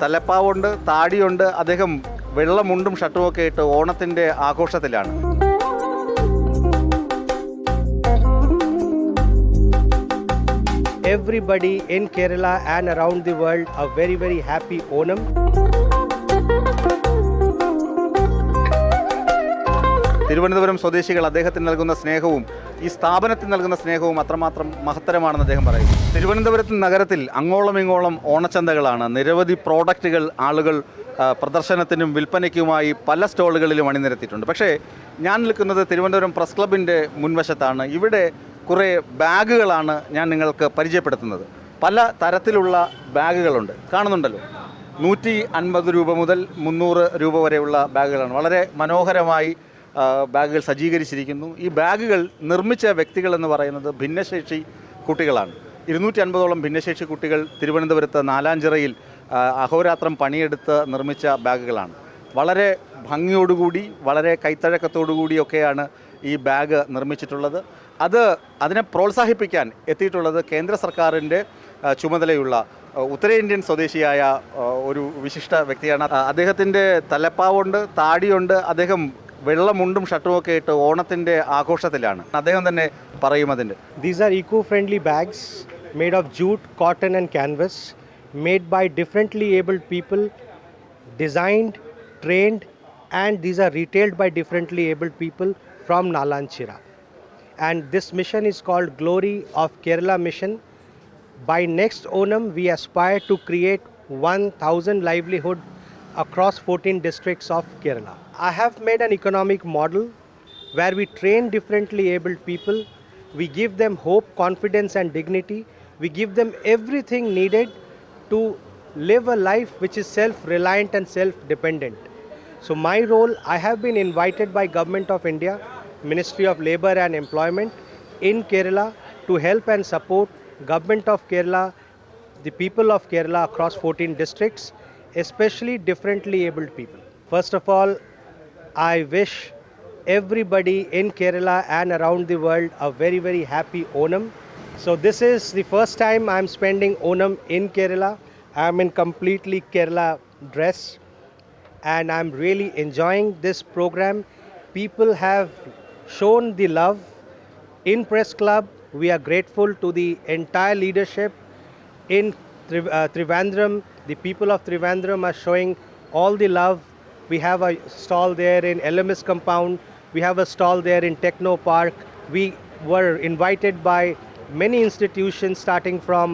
തലപ്പാവുണ്ട്, താടിയുണ്ട്. അദ്ദേഹം വെള്ള മുണ്ടും ഷർട്ടുമൊക്കെ ഇട്ട് ഓണത്തിൻ്റെ ആഘോഷത്തിലാണ്. Everybody in Kerala and around the world a very, very happy Onam. Thiruvananthapuram സ്വദേശികൾ അദ്ദേഹത്തിന് നൽകുന്ന സ്നേഹവും ഈ സ്ഥാപനത്തിന് നൽകുന്ന സ്നേഹവും അത്രമാത്രം മഹത്തരമാണെന്ന് അദ്ദേഹം പറയും. തിരുവനന്തപുരത്ത് നഗരത്തിൽ അങ്ങോളം ഇങ്ങോളം ഓണച്ചന്തകളാണ്. നിരവധി പ്രോഡക്റ്റുകൾ ആളുകൾ പ്രദർശനത്തിനും വിൽപ്പനയ്ക്കുമായി പല സ്റ്റോളുകളിലും അണിനിരത്തിയിട്ടുണ്ട്. പക്ഷേ ഞാൻ നിൽക്കുന്നത് തിരുവനന്തപുരം പ്രസ് ക്ലബിൻ്റെ മുൻവശത്താണ്. ഇവിടെ കുറേ ബാഗുകളാണ് ഞാൻ നിങ്ങൾക്ക് പരിചയപ്പെടുത്തുന്നത്. പല തരത്തിലുള്ള ബാഗുകളുണ്ട്, കാണുന്നുണ്ടല്ലോ. 150 രൂപ മുതൽ 300 രൂപ വരെയുള്ള ബാഗുകളാണ്. വളരെ മനോഹരമായി ബാഗുകൾ സജ്ജീകരിച്ചിരിക്കുന്നു. ഈ ബാഗുകൾ നിർമ്മിച്ച വ്യക്തികളെന്ന് പറയുന്നത് ഭിന്നശേഷി കുട്ടികളാണ്. 250ഓളം ഭിന്നശേഷി കുട്ടികൾ തിരുവനന്തപുരത്ത് നാലാഞ്ചിറയിൽ അഹോരാത്രം പണിയെടുത്ത് നിർമ്മിച്ച ബാഗുകളാണ്. വളരെ ഭംഗിയോടുകൂടി വളരെ കൈത്തഴക്കത്തോടുകൂടിയൊക്കെയാണ് ഈ ബാഗ് നിർമ്മിച്ചിട്ടുള്ളത്. അതിനെ പ്രോത്സാഹിപ്പിക്കാൻ എത്തിയിട്ടുള്ളത് കേന്ദ്ര സർക്കാരിൻ്റെ ചുമതലയുള്ള ഉത്തരേന്ത്യൻ സ്വദേശിയായ ഒരു വിശിഷ്ട വ്യക്തിയാണ്. അദ്ദേഹത്തിൻ്റെ തലപ്പാവുണ്ട്, താടിയുണ്ട്. അദ്ദേഹം വെള്ള മുണ്ടും ഷർട്ടുമൊക്കെ ഇട്ട് ഓണത്തിൻ്റെ ആഘോഷത്തിലാണ്. അദ്ദേഹം തന്നെ പറയും അതിൻ്റെ. These are eco-friendly bags made of jute, cotton and canvas, made by differently abled people, designed, trained, and these are retailed by differently abled people from Nalanchira. And this mission is called Glory of Kerala Mission. By next Onam, we aspire to create 1,000 livelihood across 14 districts of Kerala. I have made an economic model where we train differently abled people. We give them hope, confidence and dignity. We give them everything needed to live a life which is self-reliant and self-dependent. So my role, I have been invited by Government of India, Ministry of Labour and Employment in Kerala to help and support Government of Kerala, the people of Kerala across 14 districts, especially differently abled people. First of all, I wish everybody in Kerala and around the world a very, very happy Onam. So this is the first time I'm spending Onam in Kerala. I'm in completely Kerala dress and I'm really enjoying this program. People have shown the love in Press Club. We are grateful to the entire leadership in Trivandrum. The people of Trivandrum are showing all the love. We have a stall there in LMS compound. We have a stall there in Techno Park. We were invited by many institutions starting from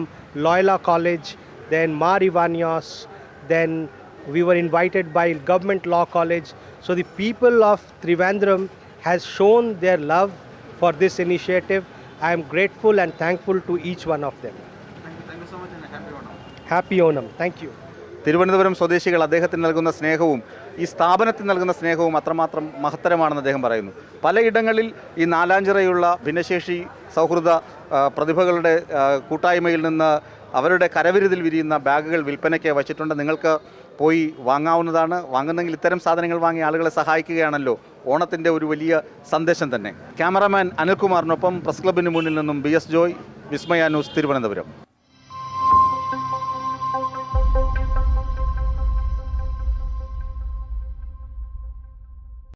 Loyola College, then Mar Ivanios, then we were invited by Government Law College. So the people of Trivandrum has shown their love for this initiative. I am grateful and thankful to each one of them. Thank you so much and happy Onam. Happy Onam. Thank you. Thiruvananthapuram സ്വദേശികൾ അദ്ദേഹത്തിന് നൽകുന്ന സ്നേഹവും ഈ സ്ഥാപനത്തിന് നൽകുന്ന സ്നേഹവും അത്രമാത്രം മഹത്തരമാണെന്ന് അദ്ദേഹം പറയുന്നു. പലയിടങ്ങളിൽ ഈ നാലാഞ്ചിറയുള്ള ഭിന്നശേഷി സൗഹൃദ പ്രതിഭകളുടെ കൂട്ടായ്മയിൽ നിന്ന് അവരുടെ കരവിരുതിൽ വിരിയുന്ന ബാഗുകൾ വിൽപ്പനയ്ക്ക് വച്ചിട്ടുണ്ട്. നിങ്ങൾക്ക് പോയി വാങ്ങാവുന്നതാണ്. വാങ്ങുന്നെങ്കിൽ ഇത്തരം സാധനങ്ങൾ വാങ്ങി ആളുകളെ സഹായിക്കുകയാണല്ലോ ഓണത്തിൻ്റെ ഒരു വലിയ സന്ദേശം തന്നെ. ക്യാമറാമാൻ അനിൽകുമാറിനൊപ്പം പ്രസ് ക്ലബിന് മുന്നിൽ നിന്നും BS ജോയ്, വിസ്മയ ന്യൂസ്, തിരുവനന്തപുരം.